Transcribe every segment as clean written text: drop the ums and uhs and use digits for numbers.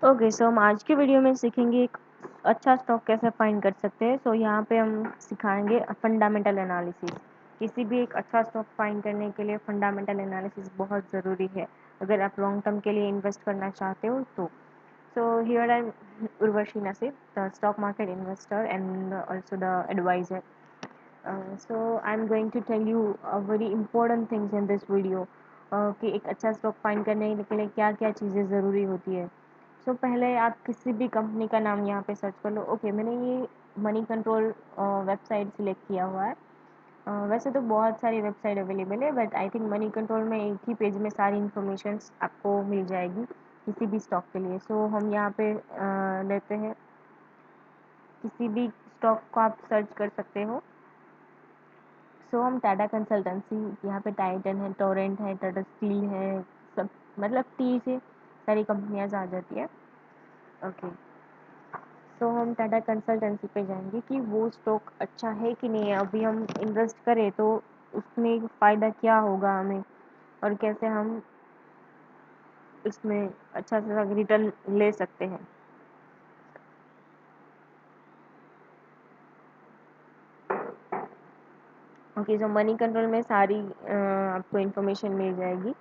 Okay, सो हम आज के वीडियो में सीखेंगे एक अच्छा स्टॉक कैसे फाइंड कर सकते हैं। यहाँ पे हम सिखाएंगे फंडामेंटल एनालिसिस। किसी भी एक अच्छा स्टॉक फाइंड करने के लिए फंडामेंटल एनालिसिस बहुत ज़रूरी है, अगर आप लॉन्ग टर्म के लिए इन्वेस्ट करना चाहते हो तो। Here I am Urvashi Naseeb, the stock market investor and also the adviser. I am going to tell you very important things in this video कि एक अच्छा स्टॉक फाइंड करने के लिए क्या क्या चीज़ें ज़रूरी होती है। पहले आप किसी भी कंपनी का नाम यहाँ पे सर्च कर लो। ओके, मैंने ये मनी कंट्रोल वेबसाइट सिलेक्ट किया हुआ है। वैसे तो बहुत सारी वेबसाइट अवेलेबल है, but I think money control में एक ही पेज में सारी इन्फॉर्मेशन आपको मिल जाएगी किसी भी स्टॉक के लिए। हम यहाँ पे लेते हैं, किसी भी स्टॉक को आप सर्च कर सकते हो। हम टाटा कंसल्टेंसी, यहाँ पे टाइटन है, टोरेंट है, टाटा स्टील है, सब मतलब टी से सारी कंपनियाँ आ जाती है। ओके, हम टाटा कंसल्टेंसी पे जाएंगे कि वो स्टॉक अच्छा है कि नहीं है। अभी हम इन्वेस्ट करें तो उसमें फ़ायदा क्या होगा हमें, और कैसे हम इसमें अच्छा सा रिटर्न ले सकते हैं। ओके, मनी कंट्रोल में सारी आपको इन्फॉर्मेशन मिल जाएगी।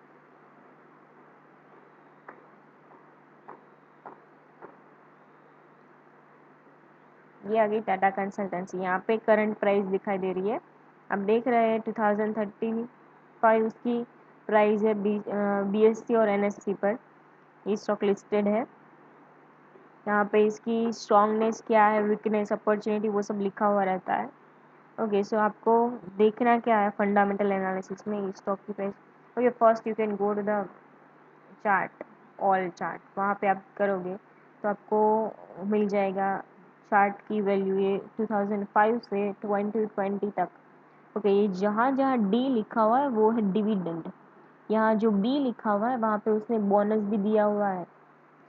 ये आ गई टाटा कंसल्टेंसी। यहाँ पे करंट प्राइस दिखाई दे रही है, आप देख रहे हैं 2035 उसकी प्राइस है। BSE और NSE पर ये स्टॉक लिस्टेड है। यहाँ पे इसकी स्ट्रांगनेस क्या है, वीकनेस, अपॉर्चुनिटी, वो सब लिखा हुआ रहता है। ओके, आपको देखना क्या है फंडामेंटल एनालिसिस में स्टॉक की price. Okay, first you can go to the chart, all chart, वहाँ पे आप करोगे तो आपको मिल जाएगा चार्ट की वैल्यू ये 2005 से 2020 तक। ओके, ये जहाँ जहाँ डी लिखा हुआ है वो है डिविडेंड, यहाँ जो बी लिखा हुआ है वहाँ पे उसने बोनस भी दिया हुआ है।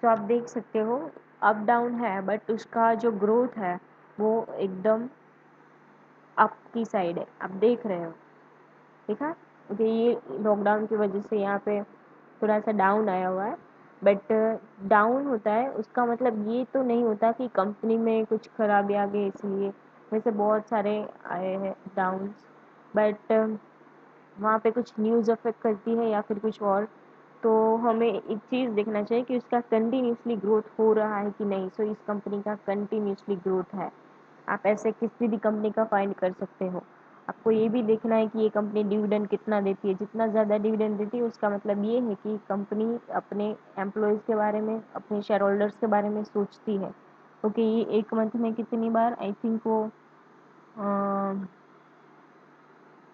आप देख सकते हो अप डाउन है, बट उसका जो ग्रोथ है वो एकदम अप की साइड है, आप देख रहे हो। देखा, ओके, ये लॉकडाउन की वजह से यहाँ पे थोड़ा सा डाउन आया हुआ है, बट डाउन होता है उसका मतलब ये तो नहीं होता कि कंपनी में कुछ खराबी आ गई इसलिए। वैसे बहुत सारे आए हैं डाउन, बट वहाँ पे कुछ न्यूज़ अफेक्ट करती है या फिर कुछ और। तो हमें एक चीज़ देखना चाहिए कि उसका कंटिन्यूसली ग्रोथ हो रहा है कि नहीं। इस कंपनी का कंटिन्यूसली ग्रोथ है। आप ऐसे किसी भी कंपनी का फाइंड कर सकते हो। आपको ये भी देखना है कि ये कंपनी डिविडेंड कितना देती है। जितना ज़्यादा डिविडेंड देती है उसका मतलब ये है कि कंपनी अपने एम्प्लॉयज़ के बारे में, अपने शेयर होल्डर्स के बारे में सोचती है। ओके, ये एक मंथ में कितनी बार, आई थिंक वो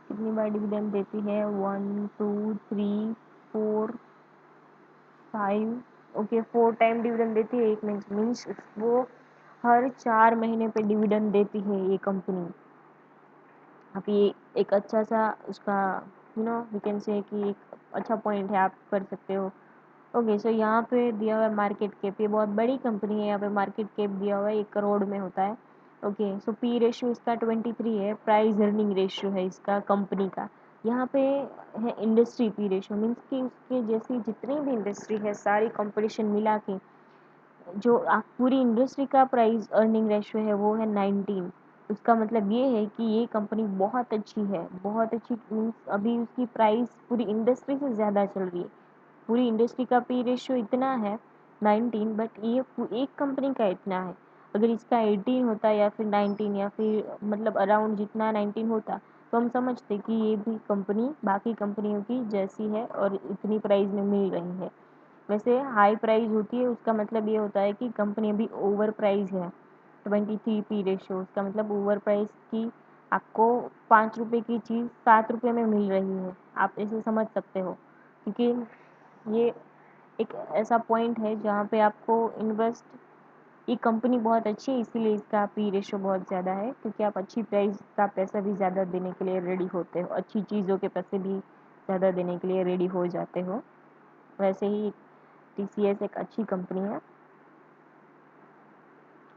कितनी बार डिविडेंड देती है, 1 2 3 4 5, ओके 4 टाइम डिविडेंड देती है। एक मीन्स वो हर 4 महीने पे डिविडेंड देती है ये कंपनी। आप ये एक अच्छा सा उसका वी कैन से कि एक अच्छा पॉइंट है, आप कर सकते हो। ओके, यहाँ पे दिया हुआ है मार्केट कैप, ये बहुत बड़ी कंपनी है। यहाँ पे मार्केट कैप दिया हुआ है 1 करोड़ में होता है। ओके, पी रेशियो इसका 23 है। प्राइस अर्निंग रेशियो है इसका कंपनी का। यहाँ पे है इंडस्ट्री पी रेशियो, मीन्स कि उसके जैसी जितनी भी इंडस्ट्री है सारी कंपटीशन मिला के जो आप पूरी इंडस्ट्री का प्राइस अर्निंग रेशियो है वो है 19। उसका मतलब ये है कि ये कंपनी बहुत अच्छी है, बहुत अच्छी मीन्स अभी उसकी प्राइस पूरी इंडस्ट्री से ज़्यादा चल रही है। पूरी इंडस्ट्री का पी रेशियो इतना है 19, बट ये एक कंपनी का इतना है। अगर इसका 18 होता या फिर 19 या फिर मतलब अराउंड जितना 19 होता तो हम समझते कि ये भी कंपनी बाकी कंपनियों की जैसी है और इतनी प्राइस में मिल रही है। वैसे हाई प्राइस होती है उसका मतलब ये होता है कि कंपनी अभी ओवर प्राइस है। 23 पी रेशियो, उसका मतलब ओवर प्राइस की आपको 5 रुपये की चीज़ 7 रुपये में मिल रही है, आप इसे समझ सकते हो। क्योंकि ये एक ऐसा पॉइंट है जहाँ पे आपको इन्वेस्ट, ये कंपनी बहुत अच्छी है इसीलिए इसका पी रेशियो बहुत ज़्यादा है, क्योंकि आप अच्छी प्राइस का पैसा भी ज़्यादा देने के लिए रेडी होते हो, अच्छी चीज़ों के पैसे भी ज़्यादा देने के लिए रेडी हो जाते हो। वैसे ही TCS एक अच्छी कंपनी है।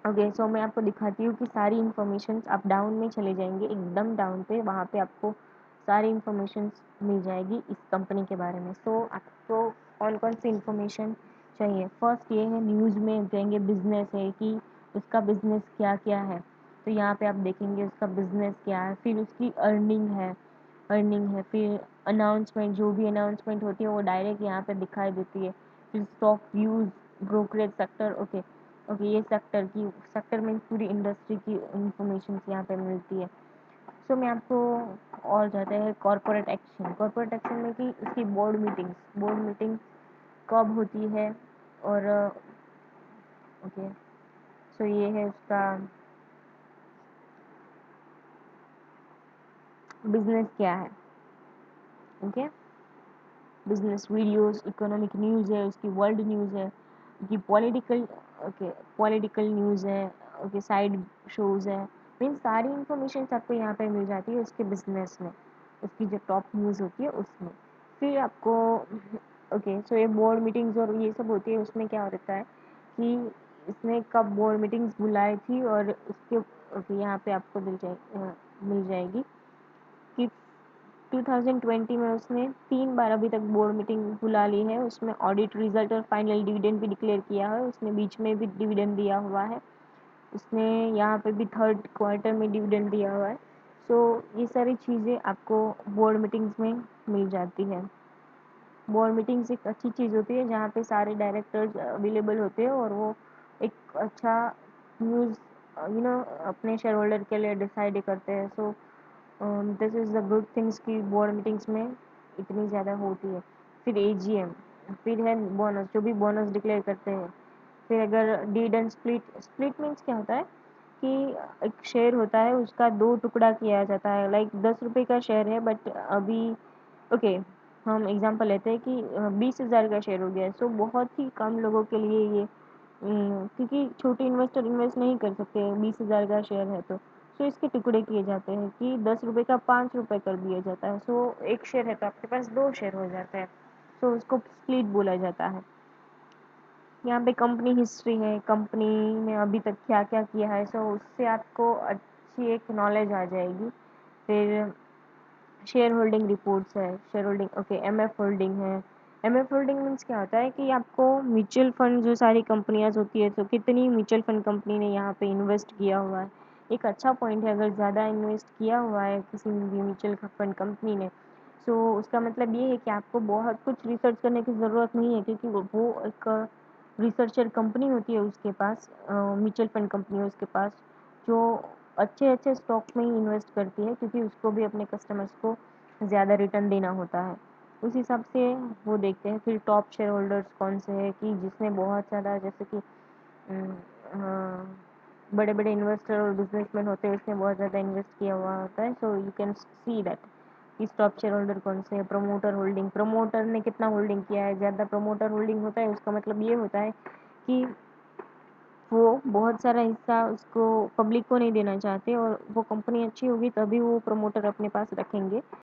ओके, मैं आपको दिखाती हूँ कि सारी इन्फॉर्मेशन, आप डाउन में चले जाएंगे एकदम डाउन पे, वहाँ पे आपको सारी इन्फॉर्मेशन मिल जाएगी इस कंपनी के बारे में। आपको कौन कौन सी इन्फॉर्मेशन चाहिए। फर्स्ट ये है, न्यूज़ में जाएंगे, बिजनेस है कि उसका बिजनेस क्या क्या है, तो यहाँ पे आप देखेंगे उसका बिजनेस क्या है। फिर उसकी अर्निंग है। फिर अनाउंसमेंट, जो भी अनाउंसमेंट होती है वो डायरेक्ट यहाँ पे दिखाई देती है। फिर stock views, brokerage sector, okay okay, ये सेक्टर में पूरी इंडस्ट्री की इंफॉर्मेशन यहाँ पे मिलती है। सो मैं आपको और जाते हैं कॉर्पोरेट एक्शन में कि उसकी बोर्ड मीटिंग कब होती है, और ओके, सो ये है उसका बिजनेस क्या है। Okay, business videos, economic news है, उसकी वर्ल्ड न्यूज़ है, उसकी ओके पॉलिटिकल न्यूज़ है, ओके साइड शोज़ है। मीन सारी इंफॉर्मेशन आपको यहाँ पे मिल जाती है उसके बिजनेस में, उसकी जो टॉप न्यूज़ होती है उसमें। फिर आपको ओके, सो ये बोर्ड मीटिंग्स और ये सब होती है, उसमें क्या होता है कि इसने कब बोर्ड मीटिंग्स बुलाई थी, और उसके ओके यहाँ पे आपको मिल जाएगी कि 2020 में उसने 3 बार अभी तक बोर्ड मीटिंग बुला ली है। उसमें ऑडिट रिजल्ट और फाइनल डिविडेंड भी डिक्लेयर किया है, उसने बीच में भी डिविडेंड दिया हुआ है, उसने यहाँ पे भी थर्ड क्वार्टर में डिविडेंड दिया हुआ है। सो ये सारी चीज़ें आपको बोर्ड मीटिंग्स में मिल जाती है। बोर्ड मीटिंग्स एक अच्छी चीज़ होती है जहाँ पे सारे डायरेक्टर्स अवेलेबल होते हैं, और वो एक अच्छा न्यूज़ अपने शेयर होल्डर के लिए डिसाइड करते हैं। So this is the good things की बोर्ड मीटिंग्स में इतनी ज़्यादा होती है। फिर एजीएम, फिर है बोनस, जो भी बोनस डिक्लेयर करते हैं। फिर अगर डीड एंड स्प्लिट मीन्स क्या होता है कि एक शेयर होता है, उसका 2 टुकड़ा किया जाता है। लाइक 10 रुपये का शेयर है, बट अभी ओके हम एग्जांपल लेते हैं कि 20,000 का शेयर हो गया है। सो बहुत ही कम लोगों के लिए ये क्योंकि छोटे इन्वेस्टर इन्वेस्ट नहीं कर सकते, 20,000 का शेयर है तो। सो इसके टुकड़े किए जाते हैं कि 10 रुपये का 5 रुपये कर दिया जाता है। सो एक शेयर है तो आपके पास 2 शेयर हो जाते हैं। सो उसको स्प्लिट बोला जाता है। यहाँ पे कंपनी हिस्ट्री है, कंपनी ने अभी तक क्या क्या किया है, सो उससे आपको अच्छी एक नॉलेज आ जाएगी। फिर शेयर होल्डिंग रिपोर्ट्स है, share holding okay, MF holding है। एमएफ होल्डिंग मीन्स क्या होता है कि आपको म्यूचुअल फंड, जो सारी कंपनियां होती है, तो कितनी म्यूचुअल फंड कंपनी ने यहाँ पे इन्वेस्ट किया हुआ है, एक अच्छा पॉइंट है। अगर ज़्यादा इन्वेस्ट किया हुआ है किसी भी म्यूचुअल फंड कंपनी ने, सो उसका मतलब ये है कि आपको बहुत कुछ रिसर्च करने की ज़रूरत नहीं है, क्योंकि वो एक रिसर्चर कंपनी होती है उसके पास, म्यूचुअल फंड कंपनी है उसके पास, जो अच्छे अच्छे स्टॉक में ही इन्वेस्ट करती है, क्योंकि उसको भी अपने कस्टमर्स को ज़्यादा रिटर्न देना होता है। उस हिसाब से वो देखते हैं। फिर टॉप शेयर होल्डर्स कौन से हैं कि जिसने बहुत ज़्यादा, जैसे कि बड़े बड़े इन्वेस्टर और बिजनेसमैन होते हैं, उसने बहुत ज़्यादा इन्वेस्ट किया हुआ होता है। So you can see that कि टॉप शेयर होल्डर कौन से हैं। प्रमोटर ने कितना होल्डिंग किया है, ज़्यादा प्रमोटर होल्डिंग होता है उसका मतलब ये होता है कि वो बहुत सारा हिस्सा उसको पब्लिक को नहीं देना चाहते, और वो कंपनी अच्छी होगी तभी वो प्रमोटर अपने पास रखेंगे।